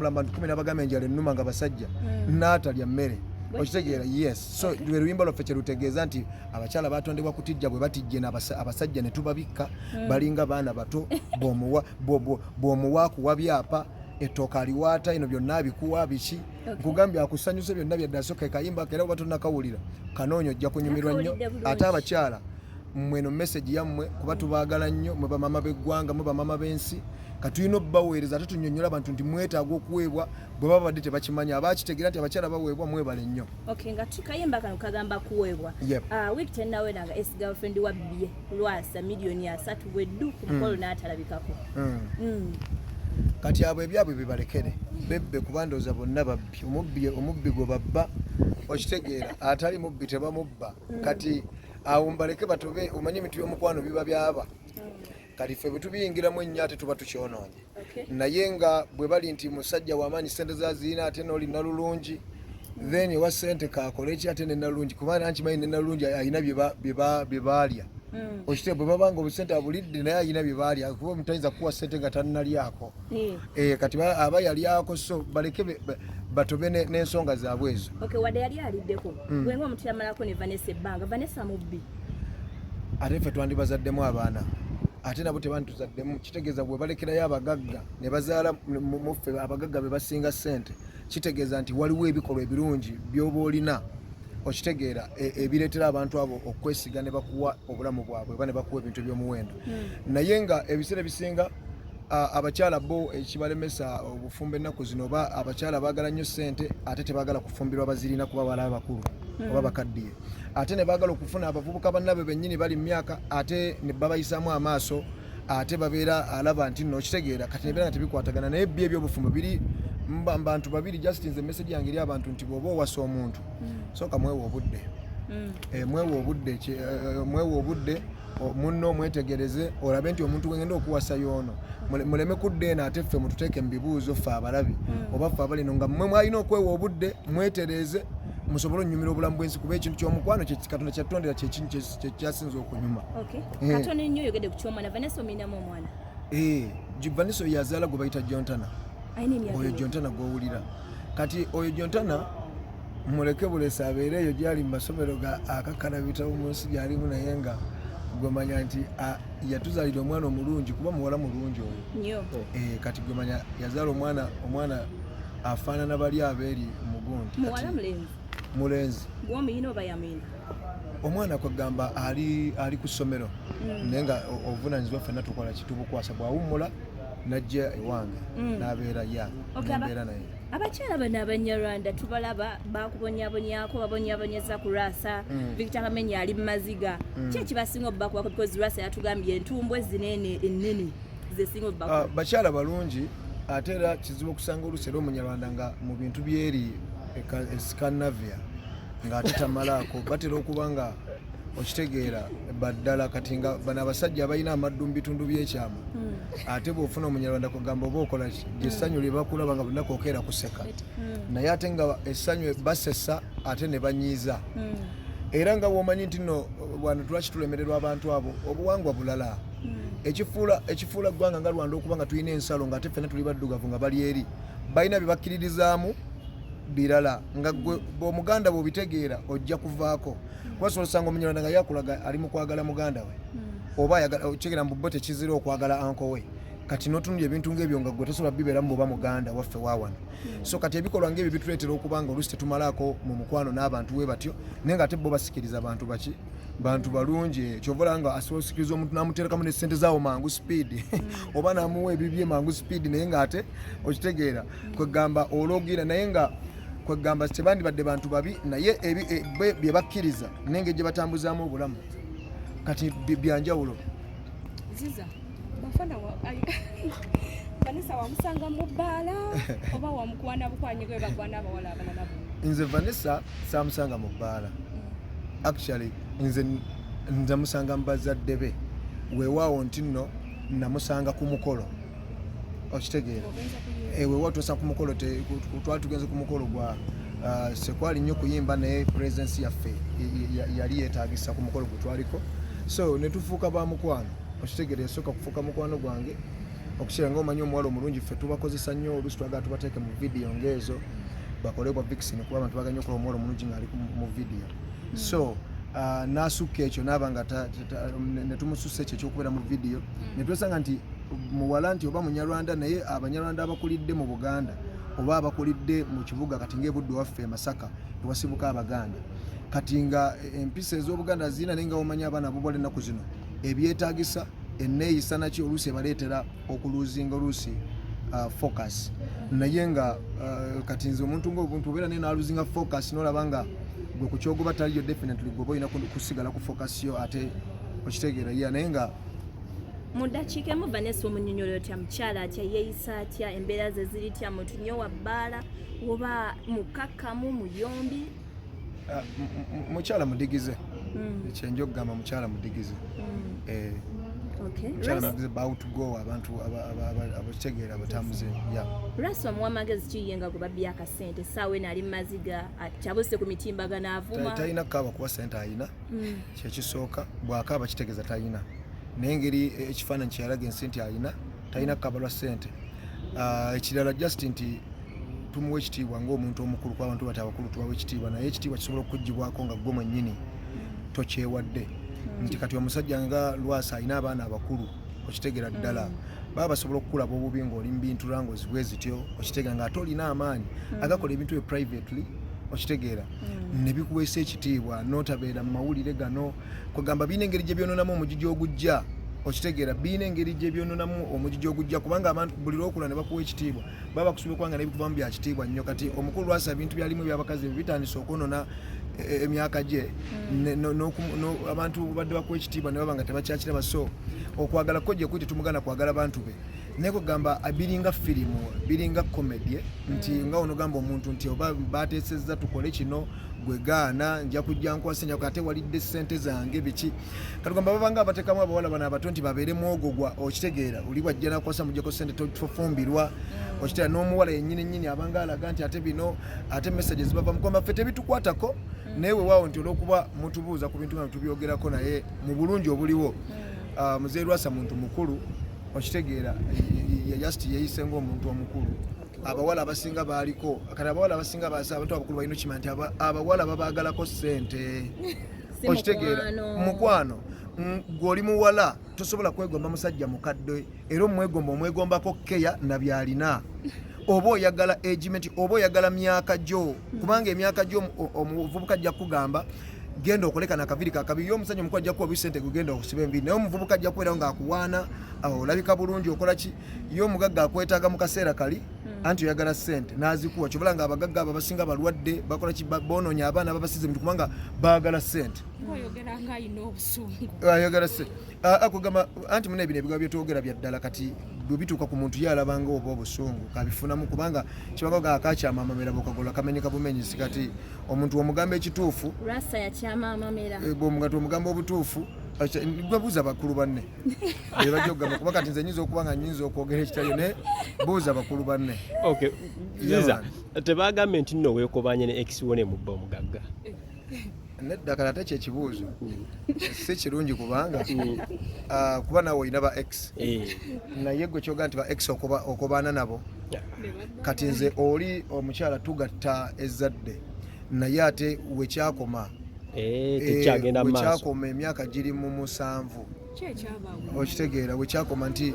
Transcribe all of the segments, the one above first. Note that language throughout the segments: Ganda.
okutambula abantu 10 n'abagamba enjala ennuma nga basajja n'atalya mmere okitegeera yes so lwe luyimba lwaffe kye lutegeeza nti abakyala batondebwa kutijja bwe batijje abasajja ne tubabikka balinga baana bato bw'omuwa kuwa byapa ettooka aliwaata ino byonna abikuwa biki nkugambye akusanyusa byonna byaddasooka kayimba era oba tonnakawulira kanoonyo ojja kunyumirwa nnyo ate abakyala mweno message yammwe kuba tubaagala nnyo mwe bamama b'eggwanga mwe bamama b'ensi katulina obbaweereza ate tunyonnyola abantu nti mwetaaga okuweebwa bwe baba badde tebakimanya abakitegeera nti abakyala baweebwa mwebale nnyo nga tukayimba kano kagamba kuweebwa wiiki tennawera nga ex-girlfriend wa bbye Lwasa miliyoni 3 bweddu ku mukolo n'atalabikako kati abo ebyabwe bibalekere bebbe kuba ndowooza bonna babbi omubbi gwe babba okitegeera atali mubbi tebamubba kati awo mbaleke batobe omanyi emintu by'omukwano biba byaba kati ffe bwe tubiyingiramu ennyo ate tuba tukyonoonye naye nga bwe bali nti musajja w'amaanyi ssente zazirina ate n'olina lulungi then ewa ssente kaakole eki ate nenalungi kubanga nkimanyi nenalungi alina bye baalya okite bwe babanga obusente abulidde naye alina bye baalya kuba omutayinza kuwa ssente nga tannalyako kati aba yalyako so baleke batobe n'ensonga zaabwe ezo wadde yali aliddeko bwenga omuntu yamalako ne Vanessa ebbanga Vanessa mubbi ate ffe twandibazaddemu abaana ate nabo tebandituzaddemu kitegeeza bwe balekerayo abagagga ne bazaala muffe abagagga be basinga ssente kitegeeza nti waliwo ebikolwa ebirungi by'oba olina okitegeera ebireetera abantu abo okwesiga ne bakuwa obulamu bwabwe oba ne bakuwa ebintu by'omuwendo naye nga ebiseera ebisinga abakyala bo ekibalemesa obufumbo ennaku zino oba abakyala baagala nnyo ssente ate tebaagala kufumbirwa bazirina kuba balaba bakulu oba bakaddiye ate ne baagala okufuna abavubuka bannabe bennyini bali mu myaka ate ne babayisaamu amaaso ate babeera alaba nti nno okitegeera kati nebeera nga tebikwatagana naye bbi ebyobufumbo biri bantu babiri just nze message yange eri abantu nti bw'oba owasa omuntu sooka mwewa obudde mwewa obudde munno mwetegereze olabe nti omuntu wengenda okuwasa yoono muleme kudda eno ate ffe mututeeke mu bibuuzo ffe abalabi oba ffe abalino nga mmwe mwalina okwewa obudde mwetereeze musobole onyumira obulamu bw'ensi kuba ekintu ky'omukwano Katonda kyatondera kyekintu kyasinza okunyuma Katonda nnyo oyogedde ku ky'omwana Vanessa ominamu omwana Vanessa oyo yazaala gwe bayita Jontana oyo Jontana gw'owulira kati oyo Jontana muleke bulesa abeere eyo gyali mu masomero akakalabitawo mu nsi gyalimu naye nga gwemanya nti yatuzaalira omwana omulungi kuba muwala mulungi oyo kati gwemanya yazaala omwana afaanana bali abeeri mugundi mulenzi omwana kwegamba ali ku ssomero naye nga obuvunanyizibwa ffenna tukola kitubukwasa bwawummula najja ewange n'abeera nembeera naye abakyala bano abanyarwanda tubalaba bakubonyabonyako babonyabonyeza ku Lwasa Victor Kamenya ali mu maziga ki ekibasinga obbakuwako because Lwasa yatugambye entumbwe zinene ennene zesinga obbakuwako bakyala balungi ate era kizibu okusanga oluusi era omunyarwanda nga mu bintu byeri Scandinavia ng'ate tamalaako batera okuba nga okitegeera baddala kati nga bano abasajja abalina amaddu mu bitundu by'ekyama ate bw'ofuna omunyarwanda kugamba oba okola ki essanyu lye bakulaba nga bonna kookeera kuseka naye ate nga essanyu basesa ate ne banyiiza era nga bw'omanyi nti nno wano lwaki tulemererwa abantu abo obuwangwa bulala ekifuula ggwanga nga Rwanda okuba nga tulina ensalo ng'ate ffenna tuli baddugavu nga bali eri balina bye bakkiririzaamu birala nga bw'omuganda bw'obitegeera ojja kuvaako kubasobola osanga omunyarwanda nga yakulaga ali mu kwagala muganda we oba okitegeera mu bbo tekizira okwagala anko we kati n'otunulya ebintu ng'ebyo nga gwe tosobola bibeeramu bw'oba muganda waffe waawano so kati ebikolwa ng'ebyo bituleetera okuba nga oluusi tetumalaako mu mukwano n'abantu we batyo naye nga ate bo basikiriza abantu baki bantu balungi kyovola nga asobola osikiriza omuntu n'amuteerekamu n'essente zaawo mangu speed oba n'amuwa ebibye mangu speed naye ng'ate okitegeera kwegamba olwogira naye nga kwegamba tebandibadde bantu babi naye bye bakkiriza nenge gye batambuzaamu obulamu kati byanjawulo Bafana Vanessa wamusanga mu bbaala oba wamukwana bukwanyi gwe bakwana abawala abalala nze Vanessa saamusanga mu bbaala actually nze ndamusanga mu bazadde be weewaawo nti nno namusanga ku mukolo okitegeera weewaawo tusa ku mukolo twali tugenze ku mukolo gwa sekwali nnyo kuyimba naye presence yaffe yali yeetaagisa ku mukolo gwe twaliko so ne tufuuka ba mukwano okitegeera esooka kufuuka mukwano gwange okusinga ng'omanyi omuwala omulungi ffe tubakozesa nnyo oluusi twagala tubateeke mu vidiyo ng'ezo bakolebwa vixen kuba abantu baganya okuba omuwala omulungi ng'ali mu vidiyo so n'asukka ekyo naaba nga ne tumusussa ekyo ekyokubeera mu vidiyo ne twesanga nti muwala nti oba munyarwanda naye abanyarwanda abakulidde mu Buganda oba abakulidde mu kibuga kati ng'ebudde waffe Masaka ewasibuka Abaganda kati nga empisa ez'Obuganda zirina naye nga omanyi abaana bobola ennaku zino ebyetaagisa enneeyisa nakyo oluusi ebaleetera okuluzinga oluusi focus naye nga kati nze omuntu ng'obuntu obeera naye n'aluzinga focus n'olaba nga gwe ku kyogoba taliyo definitely gwe olina kusigala ku focus yo ate okitegeera naye nga mu ddakiika emu Vanessa omunnyonnyolo otya mukyala atya yeeyisa atya embeera ze ziri tya muntu nnyo wa bbaala oba mukakkamu muyombi mukyala mudigize kyenja okugamba mukyala mudigize mukyala mudigize bawutugo abantu abakitegeera abatambuze Lwasa omuwa amagezi kiyenga gwe babbye akasente essaawa eno ali mu maziga kyabuse ku mitimbagano avuma talina kaaba kuba sente alina kyekisooka bw'akaaba kitegeeza talina naye engeri ekifaananyi kyeyalaga ensi nti alina talina kaaba lwa sente ekirala just nti tumuwa ekitiibwa ng'omuntu omukulu kuba abantu bati abakulu tubawa ekitiibwa naye ekitiibwa kisobola okukugibwako nga gwe mwennyini tokyewadde nti kati omusajja nga Lwasa alina abaana abakulu okitegeera ddala baba basobola okukulaba obubi ng'oli mu bintu lwango zibwe zityo okitegeera ng'ate olina amaanyi agakola ebintu bye privately okitegeera ne bikuweesa ekitiibwa n'otabeera mu mawulire gano kugamba birina engeri gye byononamu omugigi ogujja okitegeera birina engeri gye byononamu omugigi ogujja kubanga abantu buli lwokula ne bakuwa ekitiibwa baba bakusuubira kubanga n'ebikuvamu bya kitiibwa nnyo kati omukulu Lwasa ebintu byalimu ebyabakazi bitandise okwonona emyaka gye abantu badde bakuwa ekitiibwa ne baba nga tebakyakiraba so okwagala ko gye kuti tumugana kwagala bantu be naye kugamba biringa firimu biringa komedie nti nga ono gamba omuntu nti oba bateesezza tukole kino gwe gaana nja kujja nkwasa nja ate walidde ssente zange biki katugamba babanga abateekamu abawala bano abato nti babeere mwogogwa okitegeera oli bwajja nakwasa mujjako ssente tofumbirwa okitegeera n'omuwala yennyini nnyini abanga alaga nti ate bino ate message zibava mukomba ffe tebitukwatako naye weewaawo nti olw'okuba mutubuuza ku bintu nga tubyogerako naye mu bulungi obuliwo muzeeyi Lwasa muntu mukulu okitegeera just yeeyise ng'omuntu omukulu abawala abasinga baaliko kati abawala abasinga baasa abantu abakulu balina okima nti abawala babaagalako ssente okitegeera mukwano gw'oli muwala tosobola kwegomba musajja mukadde era omwegombako keya na byalina oba oyagala agement oba oyagala myaka gyo kubanga emyaka gyo omuvubuka ajja kugamba genda okolekana akaviri kakabiri yo omusajja omukulu ajja kuwa bisente gugenda okusiba enviri naye omuvubuka ajja kubeerawo ng'akuwaana olabika bulungi okola ki yo omugagga akwetaaga mu kaseera kali anti oyagala ssente n'azikuwa kyobala nga abagagga abo abasinga balwadde bakola ki boonoonya abaana babasize bintu kubanga baagala ssente ayagala ssente akugamba anti muna ebino ebigambo byetwogera bya ddala kati bwe bituuka ku muntu ye alabanga oba obusungu kabifunamu kubanga kibagaga akakyama amamera bokagola kamenyeka bumenyisi kati omuntu omugamba ekituufu Lwasa yakyama amamera bw'omugati omugamba obutuufu buuza bakulu banne bajja okugamba kuba kati nze nyinza okuba nga nyinza okwogera ekitaliyo naye buuza bakulu banne ziza tebagambe nti nno weekobanye ne ex-wone mubba omugagga neddakala ate kyekibuuzo si kirungi kubanga kuba nawe olina ba ex naye gwe kyoga nti ba ex okobaana nabo kati nze oli omukyala tugatta ezzadde naye ate wekyakoma tekyagenda maaso wekyakoma emyaka giri mu 7 okitegeera wekyakoma nti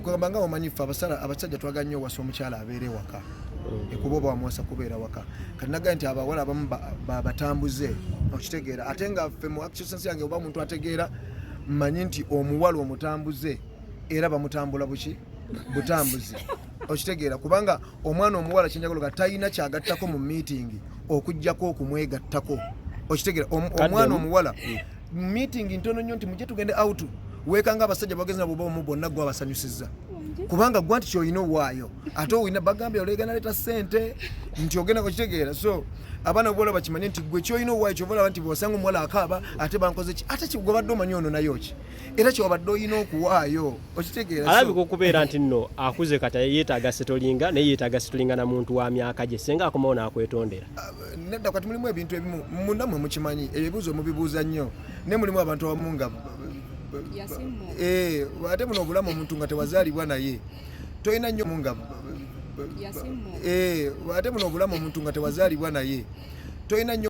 kugamba nga omanyifu abasajja twagala nnyo owasa omukyala abeera ewaka ekuba oba wamuwasa kubeera waka kati nagaye nti abawala abamu batambuze okitegeera ate nga ffe mu actionsense yange oba omuntu ategeera mmanyi nti omuwala omutambuze era bamutambula butambuzi okitegeera kubanga omwana omuwala kyenjagala talina kyagattako mu meeting okujjako okumwegattako okitegeera omwana omuwala meeting ntono nnyo nti mujje tugende out weekanga abasajja bagezi nabo bomu bonna gwe abasanyusizza kubanga gwe nti kyolina owaayo ate olina bagambye olegana leeta ssente nti ogenda kukitegeera so abaana bola bakimanye nti gwe kyolina owaayo kyobalaba nti bwosanga omuwala akaaba ate bankoze ki ate kigwe badde omanyi ono nayo ki era kyobadde olina okuwaayo okitegeera alabika okubeera nti nno akuze kati yeetaaga setolinga naye yeetaaga setolinga na muntu wa myaka gye senga akomawo n'akwetondera nedda kati mulimu ebintu ebimu munnammwe mukimanyi ebibuuzo mubibuuza nnyo naye mulimu abantu abamu nga ate buno obulamu omuntu nga tewazaalibwa naye tolina nnyo nga ate buno obulamu omuntu nga tewazaalibwa naye tolina nnyo